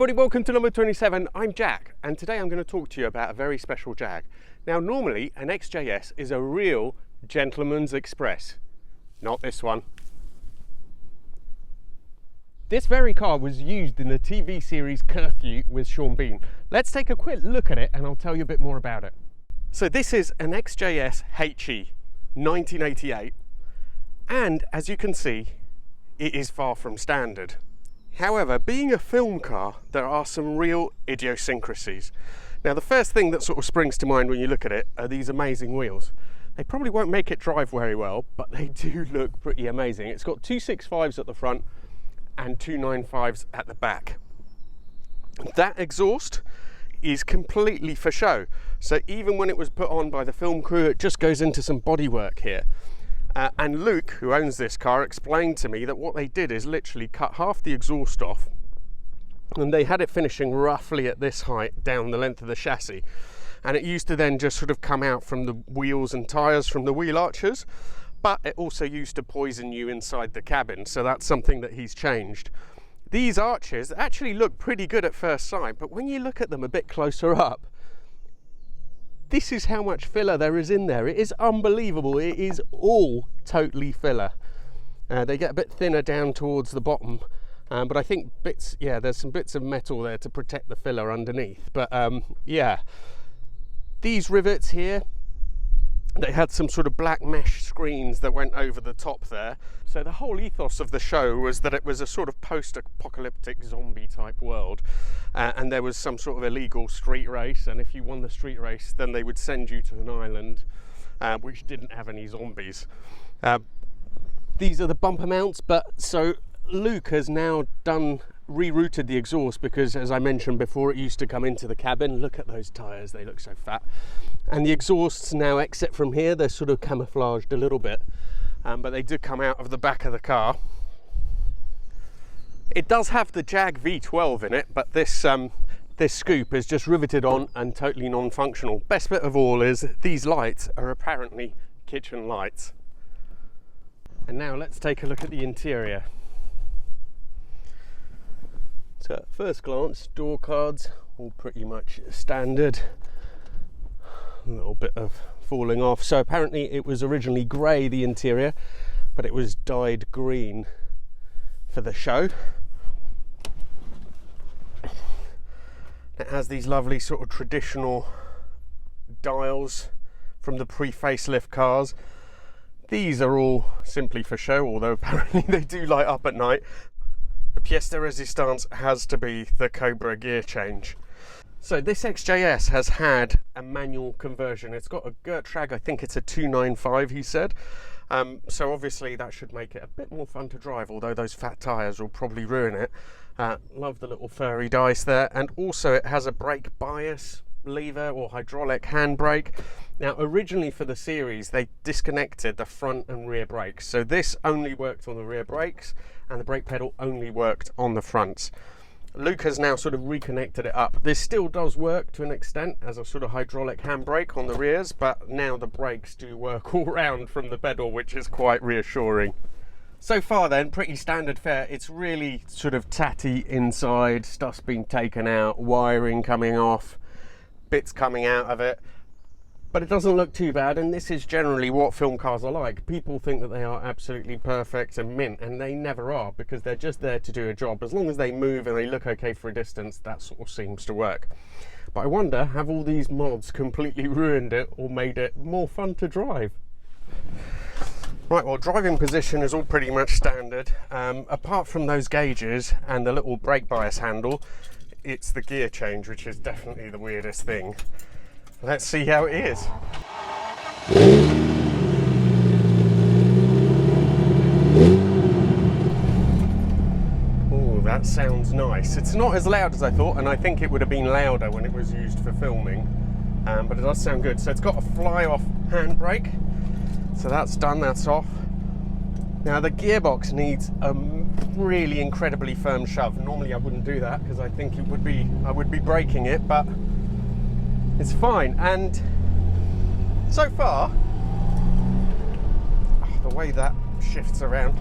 everybody, welcome to number 27. I'm Jack, and today I'm going to talk to you about a very special Jag. Now, normally an XJS is a real gentleman's express. Not this one. This very car was used in the TV series Curfew with Sean Bean. Let's take a quick look at it and I'll tell you a bit more about it. So this is an XJS HE 1988, and as you can see, it is far from standard. However, being a film car, there are some real idiosyncrasies. Now, the first thing that sort of springs to mind when you look at it are these amazing wheels. They probably won't make it drive very well, but they do look pretty amazing. It's got two 6.5s at the front and two 9.5s at the back. That exhaust is completely for show. So even when it was put on by the film crew, it just goes into some bodywork here. And Luke, who owns this car, explained to me that what they did is literally cut half the exhaust off, and they had it finishing roughly at this height down the length of the chassis, and it used to then just sort of come out from the wheels and tyres from the wheel arches, but it also used to poison you inside the cabin, so that's something that he's changed. These arches actually look pretty good at first sight, but when you look at them a bit closer up, this is how much filler there is in there. It is unbelievable. It is all totally filler. They get a bit thinner down towards the bottom, but I think bits, yeah, there's some bits of metal there to protect the filler underneath. But yeah, these rivets here, they had some sort of black mesh screens that went over the top there. So the whole ethos of the show was that it was a sort of post-apocalyptic zombie type world, and there was some sort of illegal street race, and if you won the street race then they would send you to an island which didn't have any zombies. These are the bumper mounts, but so Luke has now rerouted the exhaust because, as I mentioned before, it used to come into the cabin. Look at those tyres, they look so fat. And the exhausts now exit from here. They're sort of camouflaged a little bit, but they do come out of the back of the car. It does have the Jag V12 in it, but this scoop is just riveted on and totally non-functional. Best bit of all is these lights are apparently kitchen lights. And now let's take a look at the interior. So at first glance, door cards all pretty much standard. A little bit of falling off. So apparently it was originally grey, the interior, but it was dyed green for the show. It has these lovely sort of traditional dials from the pre-facelift cars. These are all simply for show, although apparently they do light up at night. The pièce de résistance has to be the Cobra gear change. So this XJS has had a manual conversion. It's got a Gertrag, I think it's a 295, he said. So obviously that should make it a bit more fun to drive, although those fat tyres will probably ruin it. Love the little furry dice there. And also it has a brake bias lever or hydraulic handbrake. Now originally for the series they disconnected the front and rear brakes, so this only worked on the rear brakes and the brake pedal only worked on the fronts. Luke has now sort of reconnected it up. This still does work to an extent as a sort of hydraulic handbrake on the rears, but now the brakes do work all round from the pedal, which is quite reassuring. So far then, pretty standard fare. It's really sort of tatty inside, stuff's been taken out, wiring coming off, bits coming out of it, but it doesn't look too bad, and this is generally what film cars are like. People think that they are absolutely perfect and mint, and they never are, because they're just there to do a job. As long as they move and they look okay for a distance, that sort of seems to work. But I wonder, have all these mods completely ruined it or made it more fun to drive? Right, well, driving position is all pretty much standard. Apart from those gauges and the little brake bias handle, it's the gear change which is definitely the weirdest thing. Let's see how it is. Oh, that sounds nice. It's not as loud as I thought, and I think it would have been louder when it was used for filming, but it does sound good. So it's got a fly-off handbrake, so that's done, that's off. Now the gearbox needs a really incredibly firm shove. Normally I wouldn't do that because I think I would be breaking it, but it's fine. And so far, the way that shifts around,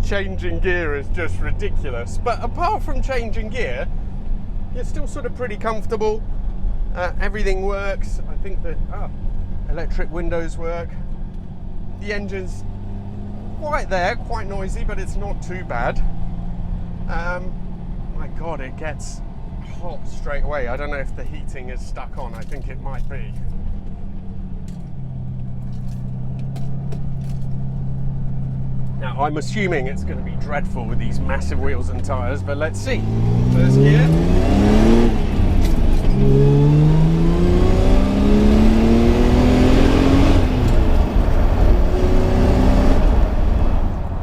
changing gear is just ridiculous. But apart from changing gear, you're still sort of pretty comfortable. Everything works. I think that electric windows work. The engine's quite there, quite noisy, but it's not too bad. My God, it gets hot straight away. I don't know if the heating is stuck on. I think it might be. Now, I'm assuming it's going to be dreadful with these massive wheels and tyres, but let's see. First gear.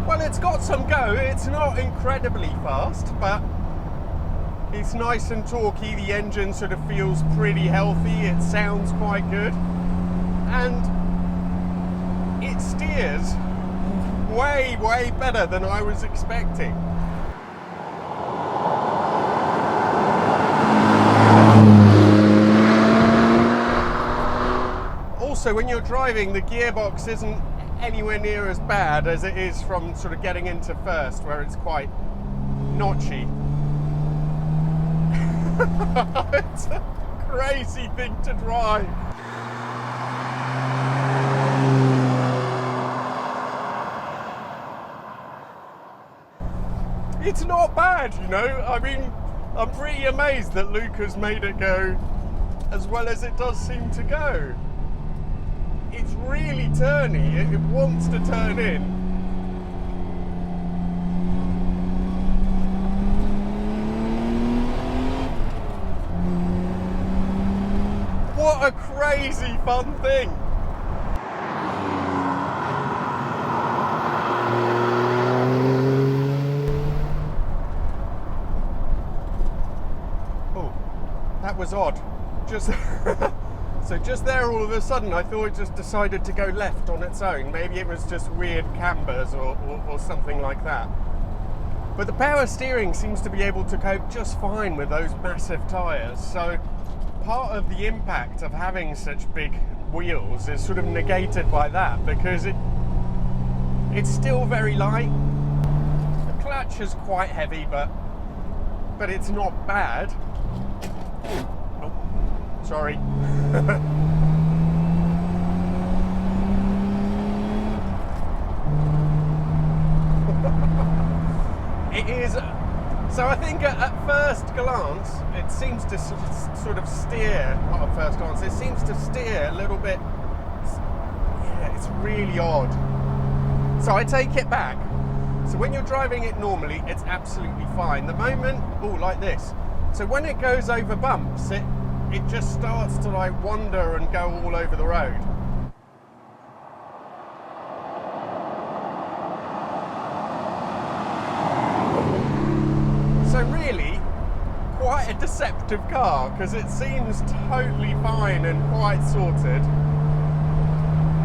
Well, it's got some go. It's not incredibly fast, but it's nice and torquey. The engine sort of feels pretty healthy. It sounds quite good. And it steers way better than I was expecting. Also, when you're driving, the gearbox isn't anywhere near as bad as it is from sort of getting into first, where it's quite notchy. It's a crazy thing to drive. It's not bad, you know. I mean, I'm pretty amazed that Luke has made it go as well as it does seem to go. It's really turny. It wants to turn in. What a crazy fun thing. That was odd. Just so just there, all of a sudden, I thought it just decided to go left on its own. Maybe it was just weird cambers or something like that. But the power steering seems to be able to cope just fine with those massive tyres. So part of the impact of having such big wheels is sort of negated by that, because it's still very light. The clutch is quite heavy, but it's not bad. Oh, sorry. It is. So I think at first glance, it seems to sort of steer. Not at first glance. It seems to steer a little bit. Yeah, it's really odd. So I take it back. So when you're driving it normally, it's absolutely fine. The moment, like this. So when it goes over bumps, it just starts to like wander and go all over the road. So really, quite a deceptive car, because it seems totally fine and quite sorted.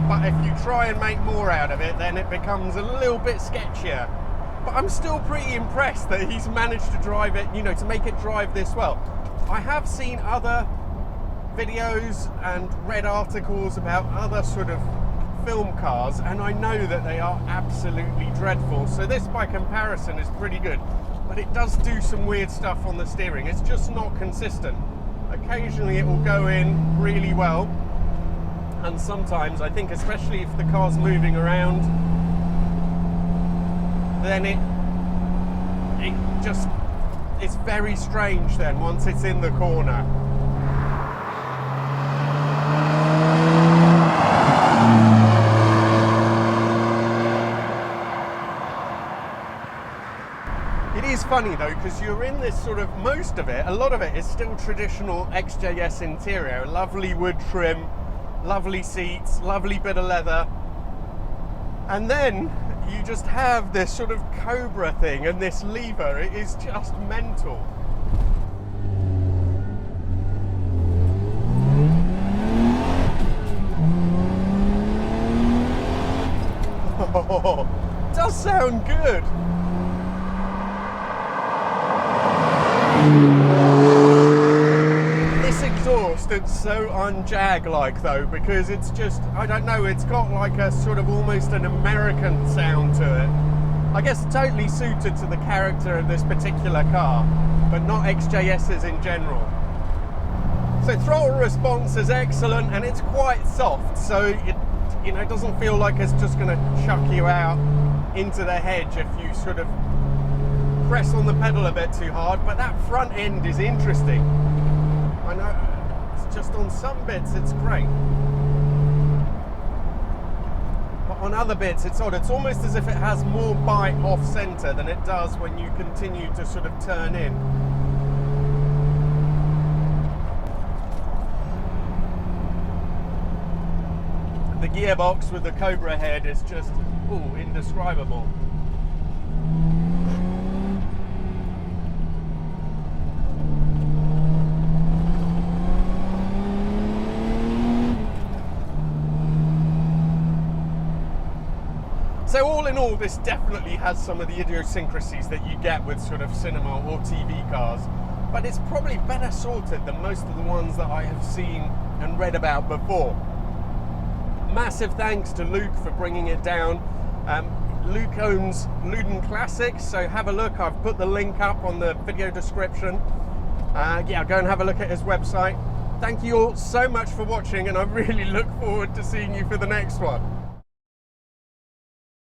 But if you try and make more out of it, then it becomes a little bit sketchier. But I'm still pretty impressed that he's managed to drive it, to make it drive this well. I have seen other videos and read articles about other sort of film cars, and I know that they are absolutely dreadful. So this, by comparison, is pretty good. But it does do some weird stuff on the steering. It's just not consistent. Occasionally it will go in really well, and sometimes, I think, especially if the car's moving around, then it's very strange then once it's in the corner. It is funny though, because you're in this sort of, most of it, a lot of it is still traditional XJS interior, lovely wood trim, lovely seats, lovely bit of leather, and then you just have this sort of Cobra thing and this lever. It is just mental. Oh, does sound good. This exhaust, it's so un-Jag-like though, because it's just, I don't know, it's got like a sort of almost an American sound to it. I guess totally suited to the character of this particular car, but not XJS's in general. So throttle response is excellent, and it's quite soft, so it doesn't feel like it's just going to chuck you out into the hedge if you sort of press on the pedal a bit too hard. But that front end is interesting. I know it's just on some bits it's great, but on other bits it's odd. It's almost as if it has more bite off center than it does when you continue to sort of turn in. The gearbox with the Cobra head is just, indescribable. So all in all, this definitely has some of the idiosyncrasies that you get with sort of cinema or TV cars, but it's probably better sorted than most of the ones that I have seen and read about before. Massive thanks to Luke for bringing it down. Luke owns Luden Classics, so have a look. I've put the link up on the video description. Go and have a look at his website. Thank you all so much for watching, and I really look forward to seeing you for the next one.